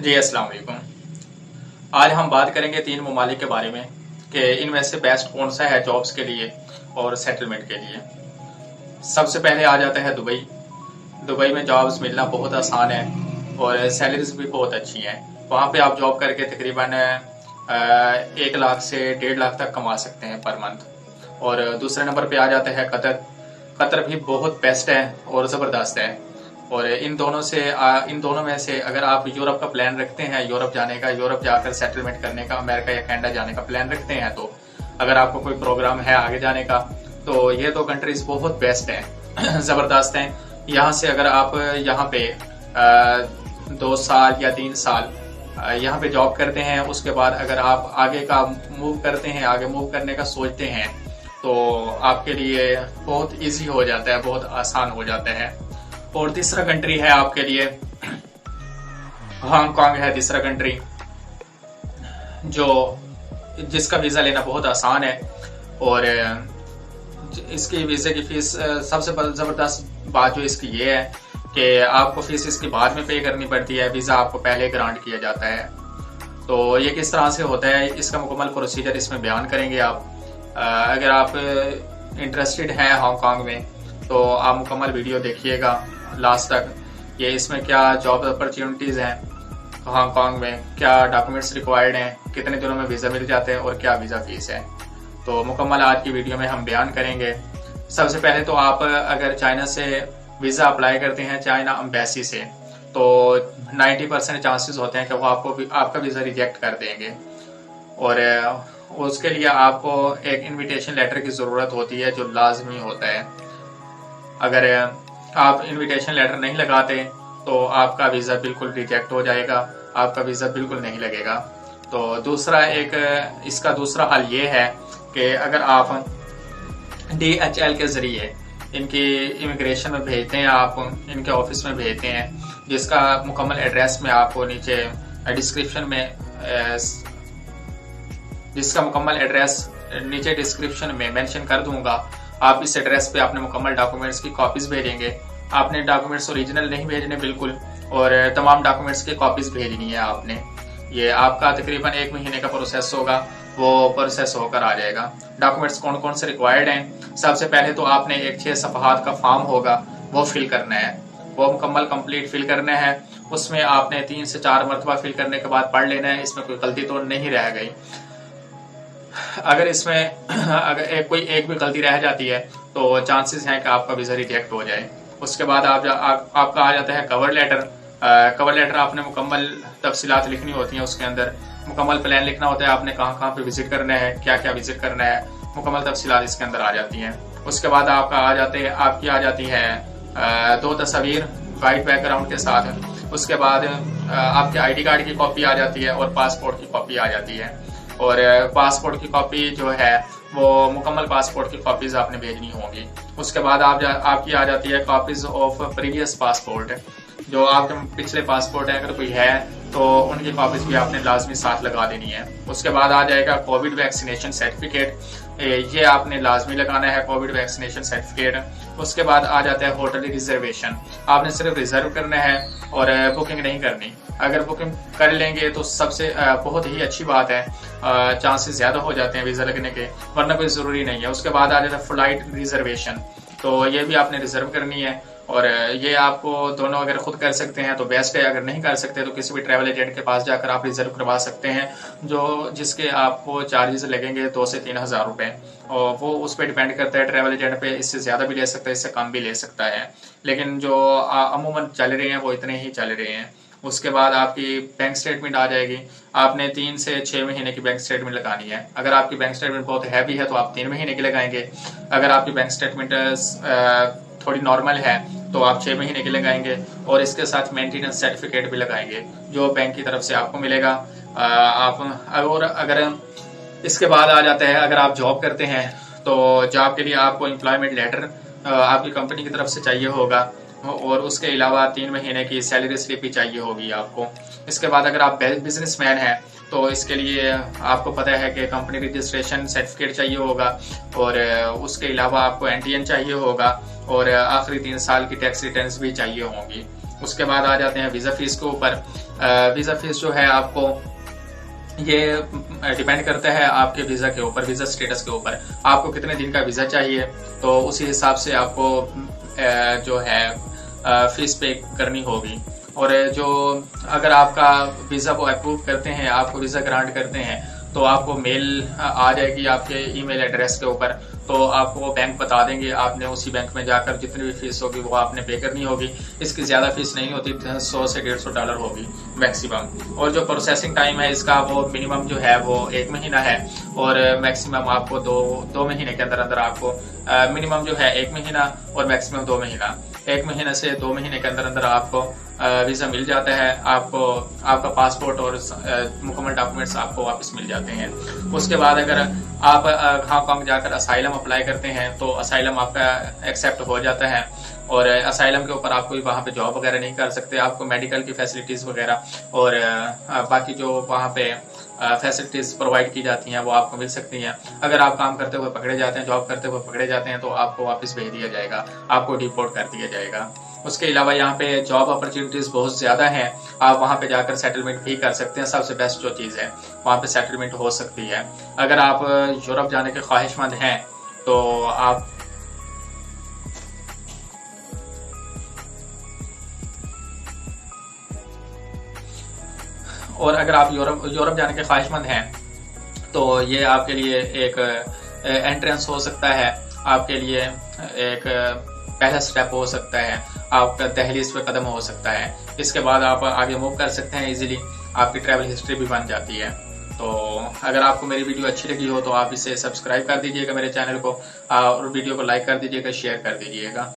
जी अस्सलाम वालेकुम। आज हम बात करेंगे 3 ममालिक के बारे में कि इनमें से बेस्ट कौन सा है जॉब्स के लिए और सेटलमेंट के लिए। सबसे पहले आ जाता है दुबई। दुबई में जॉब्स मिलना बहुत आसान है और सैलरीज भी बहुत अच्छी हैं। वहाँ पे आप जॉब करके तकरीबन 1 लाख से 1.5 लाख तक कमा सकते हैं पर मंथ। और दूसरे नंबर पे आ जाता है कतर। कतर भी बहुत बेस्ट है और ज़बरदस्त है। और इन दोनों में से अगर आप यूरोप का प्लान रखते हैं, यूरोप जाने का, यूरोप जाकर सेटलमेंट करने का, अमेरिका या कनाडा जाने का प्लान रखते हैं, तो अगर आपको कोई प्रोग्राम है आगे जाने का, तो ये 2 कंट्रीज बहुत बेस्ट हैं, ज़बरदस्त हैं। यहाँ से अगर आप यहाँ पे 2 साल या 3 साल यहाँ पे जॉब करते हैं, उसके बाद अगर आप आगे का मूव करते हैं, आगे मूव करने का सोचते हैं, तो आपके लिए बहुत इजी हो जाता है, बहुत आसान हो जाता है। और तीसरा कंट्री है आपके लिए हांगकांग है। तीसरा कंट्री जिसका वीजा लेना बहुत आसान है और इसकी वीजे की फीस सबसे जबरदस्त बात जो इसकी ये है कि आपको फीस इसकी बाद में पे करनी पड़ती है, वीजा आपको पहले ग्रांट किया जाता है। तो ये किस तरह से होता है, इसका मुकम्मल प्रोसीजर इसमें बयान करेंगे आप। अगर आप इंटरेस्टेड हैं हांगकांग में तो आप मुकम्मल वीडियो देखिएगा लास्ट तक। ये इसमें क्या जॉब अपॉर्चुनिटीज हैं हांगकांग में, क्या डॉक्यूमेंट्स रिक्वायर्ड हैं, कितने दिनों में वीजा मिल जाते हैं और क्या वीजा फीस है, तो मुकम्मल आज की वीडियो में हम बयान करेंगे। सबसे पहले तो आप अगर चाइना से वीजा अप्लाई करते हैं, चाइना एम्बेसी से, तो 90% चांसेस होते हैं कि वो आपका वीजा रिजेक्ट कर देंगे। और उसके लिए आपको एक इनविटेशन लेटर की जरूरत होती है जो लाजमी होता है। अगर आप इनविटेशन लेटर नहीं लगाते तो आपका वीजा बिल्कुल रिजेक्ट हो जाएगा, आपका वीजा बिल्कुल नहीं लगेगा। तो इसका दूसरा हल ये है कि अगर आप DHL के जरिए इनकी इमिग्रेशन में भेजते हैं, आप इनके ऑफिस में भेजते हैं, जिसका मुकम्मल एड्रेस में आपको नीचे डिस्क्रिप्शन में मेंशन कर दूंगा। आप इस एड्रेस पे अपने मुकम्मल डॉक्यूमेंट्स की कॉपीज भेजेंगे। आपने डॉक्यूमेंट्स ओरिजिनल नहीं भेजने बिल्कुल, और तमाम डॉक्यूमेंट्स की कॉपीज भेजनी है आपने। ये आपका तकरीबन 1 महीने का प्रोसेस होगा, वो प्रोसेस होकर आ जाएगा। डॉक्यूमेंट्स कौन कौन से रिक्वायर्ड हैं, सबसे पहले तो आपने एक 6 सफ़हात का फॉर्म होगा, वो फिल करना है, वो मुकम्मल कंप्लीट फिल करना है। उसमें आपने 3 से 4 मरतबा फिल करने के बाद पढ़ लेना है, इसमें कोई गलती तो नहीं रह गई। अगर कोई एक भी गलती रह जाती है तो चांसेस हैं कि आपका वीजा रिजेक्ट हो जाए। उसके बाद आपका आ जाता है कवर लेटर। कवर लेटर आपने मुकम्मल तफसीलात लिखनी होती हैं, उसके अंदर मुकम्मल प्लान लिखना होता है, आपने कहाँ कहाँ पे विजिट करना है, क्या क्या विजिट करना है, मुकम्मल तफसीलात इसके अंदर आ जाती हैं। उसके बाद आपकी आ जाती है 2 तस्वीर वाइट बैकग्राउंड के साथ। उसके बाद आपके ID कार्ड की कॉपी आ जाती है और पासपोर्ट की कॉपी आ जाती है। और पासपोर्ट की कॉपी जो है वो मुकम्मल पासपोर्ट की कॉपीज आपने भेजनी होंगी। उसके बाद आपकी आ जाती है कॉपीज ऑफ प्रीवियस पासपोर्ट, जो आपके पिछले पासपोर्ट है अगर कोई है तो उनकी कॉपीज भी आपने लाजमी साथ लगा देनी है। उसके बाद आ जाएगा कोविड वैक्सीनेशन सर्टिफिकेट, ये आपने लाजमी लगाना है, कोविड वैक्सीनेशन सर्टिफिकेट। उसके बाद आ जाता है होटल रिजर्वेशन, आपने सिर्फ रिजर्व करना है और बुकिंग नहीं करनी। अगर बुकिंग कर लेंगे तो सबसे बहुत ही अच्छी बात है, चांसेस ज्यादा हो जाते हैं वीजा लगने के, वरना कोई जरूरी नहीं है। उसके बाद आ जाता है फ्लाइट रिजर्वेशन, तो ये भी आपने रिजर्व करनी है। और ये आपको दोनों अगर खुद कर सकते हैं तो बेस्ट है, अगर नहीं कर सकते तो किसी भी ट्रैवल एजेंट के पास जाकर आप रिजर्व करवा सकते हैं, जिसके आपको चार्जेस लगेंगे 2 से 3 हज़ार रुपए। और वो उस पर डिपेंड करता है ट्रैवल एजेंट पे, इससे ज्यादा भी ले सकता है, इससे कम भी ले सकता है, लेकिन जो अमूमन चल रहे हैं वो इतने ही चल रहे हैं। उसके बाद आपकी बैंक स्टेटमेंट आ जाएगी, आपने 3 से 6 महीने की बैंक स्टेटमेंट लगानी है। अगर आपकी बैंक स्टेटमेंट बहुत हैवी है तो आप 3 महीने की लगाएंगे। अगर आपकी बैंक स्टेटमेंट थोड़ी नॉर्मल है तो आप 6 महीने की लगाएंगे। और इसके साथ मेंटेनेंस सर्टिफिकेट भी लगाएंगे जो बैंक की तरफ से आपको मिलेगा। अगर इसके बाद आ जाता है, अगर आप जॉब करते हैं तो जॉब के लिए आपको एम्प्लॉयमेंट लेटर आपकी कंपनी की तरफ से चाहिए होगा, और उसके अलावा 3 महीने की सैलरी स्लिप भी चाहिए होगी आपको। इसके बाद अगर आप बिजनेसमैन हैं तो इसके लिए आपको पता है कि कंपनी रजिस्ट्रेशन सर्टिफिकेट चाहिए होगा, और उसके अलावा आपको NTN चाहिए होगा, और आखिरी 3 साल की टैक्स रिटर्न्स भी चाहिए होंगी। उसके बाद आ जाते हैं वीजा फीस के ऊपर। वीज़ा फीस जो है आपको ये डिपेंड करता है आपके वीजा के ऊपर, वीजा स्टेटस के ऊपर। आपको कितने दिन का वीजा चाहिए तो उसी हिसाब से आपको जो है फीस पे करनी होगी। और जो अगर आपका वीजा को अप्रूव करते हैं, आपको वीजा ग्रांट करते हैं, तो आपको मेल आ जाएगी आपके ईमेल एड्रेस के ऊपर। तो आपको वो बैंक बता देंगे, आपने उसी बैंक में जाकर जितनी भी फीस होगी वो आपने पे करनी होगी। इसकी ज्यादा फीस नहीं होती, 100 से 150 डॉलर होगी मैक्सिमम। और जो प्रोसेसिंग टाइम है इसका वो मिनिमम जो है वो 1 महीना है, और मैक्सिमम आपको दो महीने के अंदर अंदर आपको मिनिमम जो है 1 महीना और मैक्सिमम 2 महीना, 1 महीने से 2 महीने के अंदर अंदर आपको वीजा मिल जाता है। आपको आपका पासपोर्ट और मुकम्मल डॉक्यूमेंट्स आपको वापस मिल जाते हैं। उसके बाद अगर आप हांगकांग जाकर असाइलम अप्लाई करते हैं तो असाइलम आपका एक्सेप्ट हो जाता है, और असाइलम के ऊपर आप कोई वहाँ पे जॉब वगैरह नहीं कर सकते। आपको मेडिकल की फैसिलिटीज वगैरह और बाकी जो वहाँ पे फैसिलिटीज प्रोवाइड की जाती हैं वो आपको मिल सकती हैं। अगर आप काम करते हुए पकड़े जाते हैं, जॉब करते हुए पकड़े जाते हैं, तो आपको वापस भेज दिया जाएगा, आपको डिपोर्ट कर दिया जाएगा। उसके अलावा यहाँ पे जॉब अपॉर्चुनिटीज बहुत ज्यादा हैं, आप वहाँ पे जाकर सेटलमेंट भी कर सकते हैं। सबसे बेस्ट जो चीज है वहाँ पे सेटलमेंट हो सकती है। अगर आप यूरोप जाने के ख्वाहिशमंद हैं तो आप यूरोप जाने के ख्वाहिशमंद हैं तो ये आपके लिए एक एंट्रेंस हो सकता है, आपके लिए एक पहला स्टेप हो सकता है, आपका दहलीज पे कदम हो सकता है। इसके बाद आप आगे मूव कर सकते हैं इजीली, आपकी ट्रैवल हिस्ट्री भी बन जाती है। तो अगर आपको मेरी वीडियो अच्छी लगी हो तो आप इसे सब्सक्राइब कर दीजिएगा मेरे चैनल को, और वीडियो को लाइक कर दीजिएगा, शेयर कर दीजिएगा।